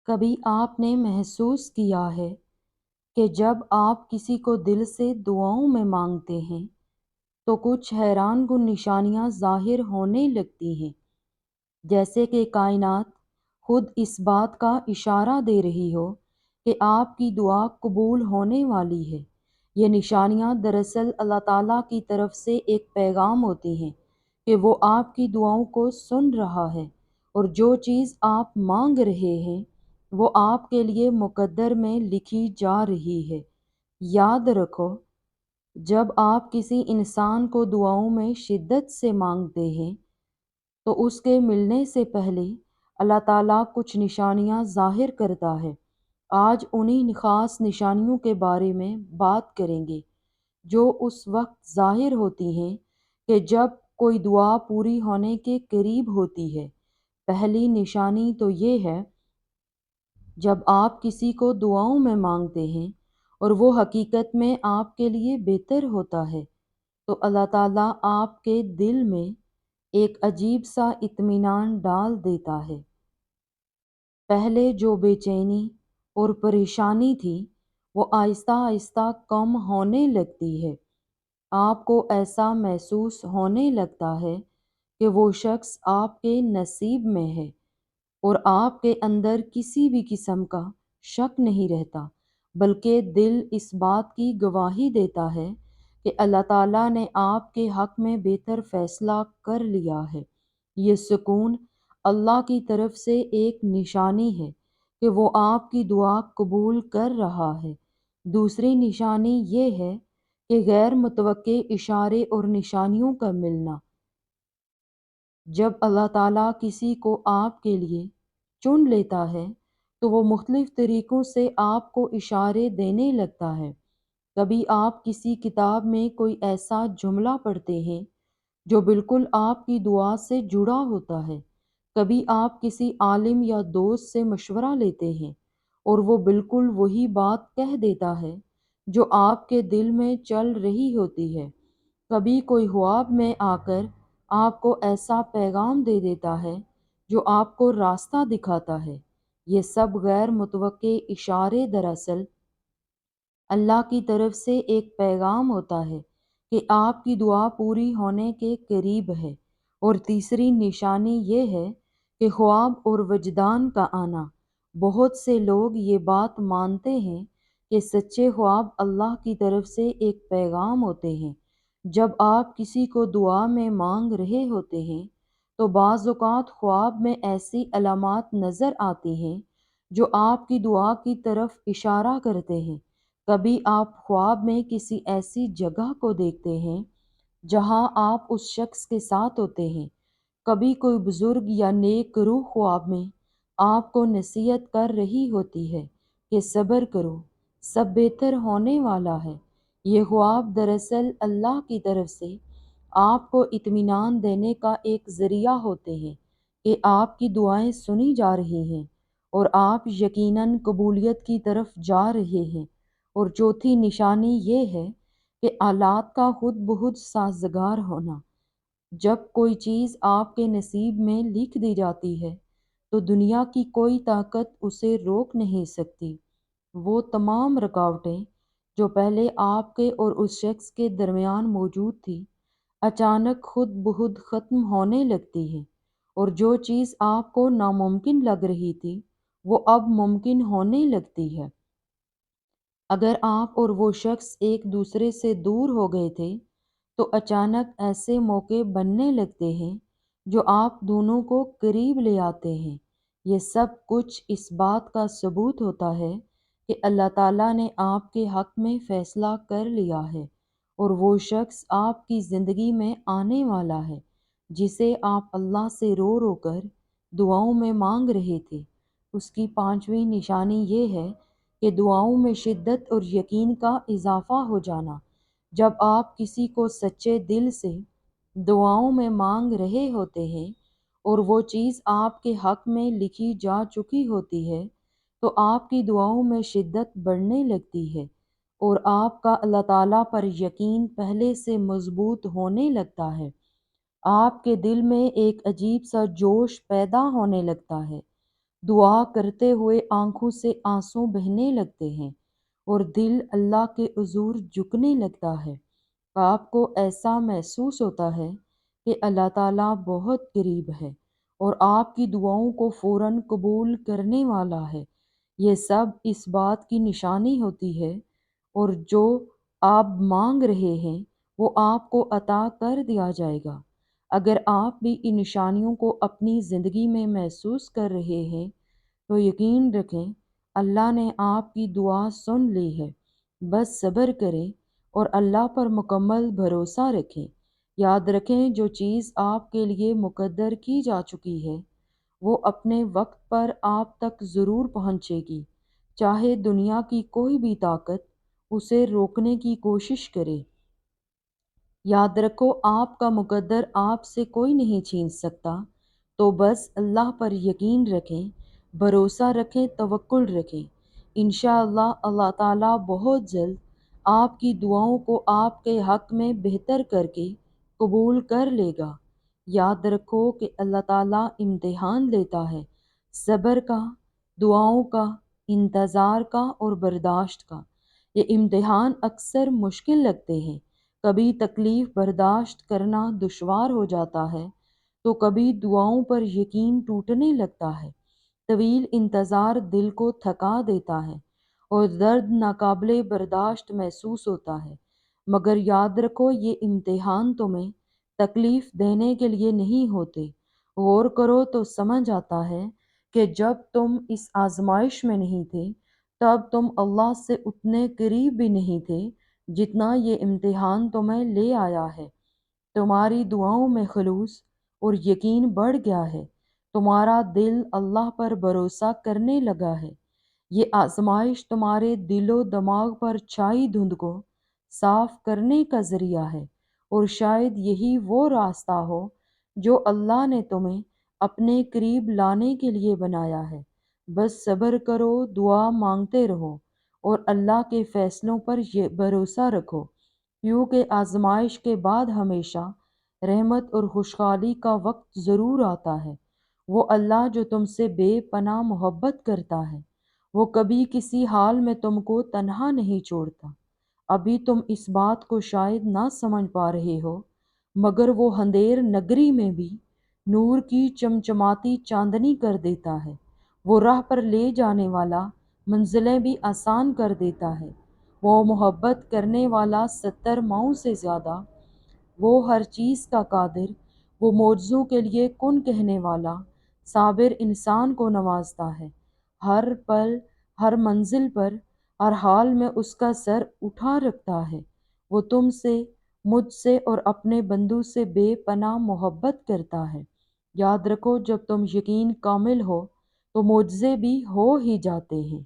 کبھی آپ نے محسوس کیا ہے کہ جب آپ کسی کو دل سے دعاؤں میں مانگتے ہیں تو کچھ حیران کن نشانیاں ظاہر ہونے لگتی ہیں، جیسے کہ کائنات خود اس بات کا اشارہ دے رہی ہو کہ آپ کی دعا قبول ہونے والی ہے۔ یہ نشانیاں دراصل اللہ تعالیٰ کی طرف سے ایک پیغام ہوتی ہیں کہ وہ آپ کی دعاؤں کو سن رہا ہے اور جو چیز آپ مانگ رہے ہیں وہ آپ کے لیے مقدر میں لکھی جا رہی ہے۔ یاد رکھو، جب آپ کسی انسان کو دعاؤں میں شدت سے مانگتے ہیں تو اس کے ملنے سے پہلے اللہ تعالیٰ کچھ نشانیاں ظاہر کرتا ہے۔ آج انہی خاص نشانیوں کے بارے میں بات کریں گے جو اس وقت ظاہر ہوتی ہیں کہ جب کوئی دعا پوری ہونے کے قریب ہوتی ہے۔ پہلی نشانی تو یہ ہے، جب آپ کسی کو دعاؤں میں مانگتے ہیں اور وہ حقیقت میں آپ کے لیے بہتر ہوتا ہے تو اللہ تعالیٰ آپ کے دل میں ایک عجیب سا اطمینان ڈال دیتا ہے۔ پہلے جو بے چینی اور پریشانی تھی وہ آہستہ آہستہ کم ہونے لگتی ہے۔ آپ کو ایسا محسوس ہونے لگتا ہے کہ وہ شخص آپ کے نصیب میں ہے اور آپ کے اندر کسی بھی قسم کا شک نہیں رہتا، بلکہ دل اس بات کی گواہی دیتا ہے کہ اللہ تعالیٰ نے آپ کے حق میں بہتر فیصلہ کر لیا ہے۔ یہ سکون اللہ کی طرف سے ایک نشانی ہے کہ وہ آپ کی دعا قبول کر رہا ہے۔ دوسری نشانی یہ ہے کہ غیر متوقع اشارے اور نشانیوں کا ملنا۔ جب اللہ تعالیٰ کسی کو آپ کے لیے چن لیتا ہے تو وہ مختلف طریقوں سے آپ کو اشارے دینے لگتا ہے۔ کبھی آپ کسی کتاب میں کوئی ایسا جملہ پڑھتے ہیں جو بالکل آپ کی دعا سے جڑا ہوتا ہے۔ کبھی آپ کسی عالم یا دوست سے مشورہ لیتے ہیں اور وہ بالکل وہی بات کہہ دیتا ہے جو آپ کے دل میں چل رہی ہوتی ہے۔ کبھی کوئی خواب میں آ کر آپ کو ایسا پیغام دے دیتا ہے جو آپ کو راستہ دکھاتا ہے۔ یہ سب غیر متوقع اشارے دراصل اللہ کی طرف سے ایک پیغام ہوتا ہے کہ آپ کی دعا پوری ہونے کے قریب ہے۔ اور تیسری نشانی یہ ہے کہ خواب اور وجدان کا آنا۔ بہت سے لوگ یہ بات مانتے ہیں کہ سچے خواب اللہ کی طرف سے ایک پیغام ہوتے ہیں۔ جب آپ کسی کو دعا میں مانگ رہے ہوتے ہیں تو بعض اوقات خواب میں ایسی علامات نظر آتی ہیں جو آپ کی دعا کی طرف اشارہ کرتے ہیں۔ کبھی آپ خواب میں کسی ایسی جگہ کو دیکھتے ہیں جہاں آپ اس شخص کے ساتھ ہوتے ہیں۔ کبھی کوئی بزرگ یا نیک روح خواب میں آپ کو نصیحت کر رہی ہوتی ہے کہ صبر کرو، سب بہتر ہونے والا ہے۔ یہ خواب دراصل اللہ کی طرف سے آپ کو اطمینان دینے کا ایک ذریعہ ہوتے ہیں کہ آپ کی دعائیں سنی جا رہی ہیں اور آپ یقیناً قبولیت کی طرف جا رہے ہیں۔ اور چوتھی نشانی یہ ہے کہ حالات کا خود بخود سازگار ہونا۔ جب کوئی چیز آپ کے نصیب میں لکھ دی جاتی ہے تو دنیا کی کوئی طاقت اسے روک نہیں سکتی۔ وہ تمام رکاوٹیں جو پہلے آپ کے اور اس شخص کے درمیان موجود تھی اچانک خود بخود ختم ہونے لگتی ہیں، اور جو چیز آپ کو ناممکن لگ رہی تھی وہ اب ممکن ہونے لگتی ہے۔ اگر آپ اور وہ شخص ایک دوسرے سے دور ہو گئے تھے تو اچانک ایسے موقع بننے لگتے ہیں جو آپ دونوں کو قریب لے آتے ہیں۔ یہ سب کچھ اس بات کا ثبوت ہوتا ہے کہ اللہ تعالیٰ نے آپ کے حق میں فیصلہ کر لیا ہے اور وہ شخص آپ کی زندگی میں آنے والا ہے جسے آپ اللہ سے رو رو کر دعاؤں میں مانگ رہے تھے۔ اس کی پانچویں نشانی یہ ہے کہ دعاؤں میں شدت اور یقین کا اضافہ ہو جانا۔ جب آپ کسی کو سچے دل سے دعاؤں میں مانگ رہے ہوتے ہیں اور وہ چیز آپ کے حق میں لکھی جا چکی ہوتی ہے تو آپ کی دعاؤں میں شدت بڑھنے لگتی ہے اور آپ کا اللہ تعالیٰ پر یقین پہلے سے مضبوط ہونے لگتا ہے۔ آپ کے دل میں ایک عجیب سا جوش پیدا ہونے لگتا ہے۔ دعا کرتے ہوئے آنکھوں سے آنسو بہنے لگتے ہیں اور دل اللہ کے حضور جھکنے لگتا ہے۔ آپ کو ایسا محسوس ہوتا ہے کہ اللہ تعالیٰ بہت قریب ہے اور آپ کی دعاؤں کو فوراً قبول کرنے والا ہے۔ یہ سب اس بات کی نشانی ہوتی ہے، اور جو آپ مانگ رہے ہیں وہ آپ کو عطا کر دیا جائے گا۔ اگر آپ بھی ان نشانیوں کو اپنی زندگی میں محسوس کر رہے ہیں تو یقین رکھیں اللہ نے آپ کی دعا سن لی ہے۔ بس صبر کریں اور اللہ پر مکمل بھروسہ رکھیں۔ یاد رکھیں جو چیز آپ کے لیے مقدر کی جا چکی ہے وہ اپنے وقت پر آپ تک ضرور پہنچے گی، چاہے دنیا کی کوئی بھی طاقت اسے روکنے کی کوشش کرے۔ یاد رکھو آپ کا مقدر آپ سے کوئی نہیں چھین سکتا، تو بس اللہ پر یقین رکھیں، بھروسہ رکھیں، توکل رکھیں۔ انشاءاللہ اللہ تعالیٰ بہت جلد آپ کی دعاؤں کو آپ کے حق میں بہتر کر کے قبول کر لے گا۔ یاد رکھو کہ اللہ تعالیٰ امتحان لیتا ہے، صبر کا، دعاؤں کا، انتظار کا اور برداشت کا۔ یہ امتحان اکثر مشکل لگتے ہیں، کبھی تکلیف برداشت کرنا دشوار ہو جاتا ہے تو کبھی دعاؤں پر یقین ٹوٹنے لگتا ہے۔ طویل انتظار دل کو تھکا دیتا ہے اور درد ناقابل برداشت محسوس ہوتا ہے، مگر یاد رکھو یہ امتحان تمہیں تکلیف دینے کے لیے نہیں ہوتے۔ غور کرو تو سمجھ آتا ہے کہ جب تم اس آزمائش میں نہیں تھے تب تم اللہ سے اتنے قریب بھی نہیں تھے جتنا یہ امتحان تمہیں لے آیا ہے۔ تمہاری دعاؤں میں خلوص اور یقین بڑھ گیا ہے، تمہارا دل اللہ پر بھروسہ کرنے لگا ہے۔ یہ آزمائش تمہارے دل و دماغ پر چھائی دھند کو صاف کرنے کا ذریعہ ہے، اور شاید یہی وہ راستہ ہو جو اللہ نے تمہیں اپنے قریب لانے کے لیے بنایا ہے۔ بس صبر کرو، دعا مانگتے رہو اور اللہ کے فیصلوں پر یہ بھروسہ رکھو، کیونکہ آزمائش کے بعد ہمیشہ رحمت اور خوشحالی کا وقت ضرور آتا ہے۔ وہ اللہ جو تم سے بے پناہ محبت کرتا ہے، وہ کبھی کسی حال میں تم کو تنہا نہیں چھوڑتا۔ ابھی تم اس بات کو شاید نہ سمجھ پا رہے ہو، مگر وہ اندھیر نگری میں بھی نور کی چمچماتی چاندنی کر دیتا ہے۔ وہ راہ پر لے جانے والا منزلیں بھی آسان کر دیتا ہے۔ وہ محبت کرنے والا 70 ماؤں سے زیادہ، وہ ہر چیز کا قادر، وہ معجزوں کے لیے کن کہنے والا، صابر انسان کو نوازتا ہے۔ ہر پل، ہر منزل پر، ہر حال میں اس کا سر اٹھا رکھتا ہے۔ وہ تم سے، مجھ سے اور اپنے بندوں سے بے پناہ محبت کرتا ہے۔ یاد رکھو جب تم یقین کامل ہو تو معجزے بھی ہو ہی جاتے ہیں۔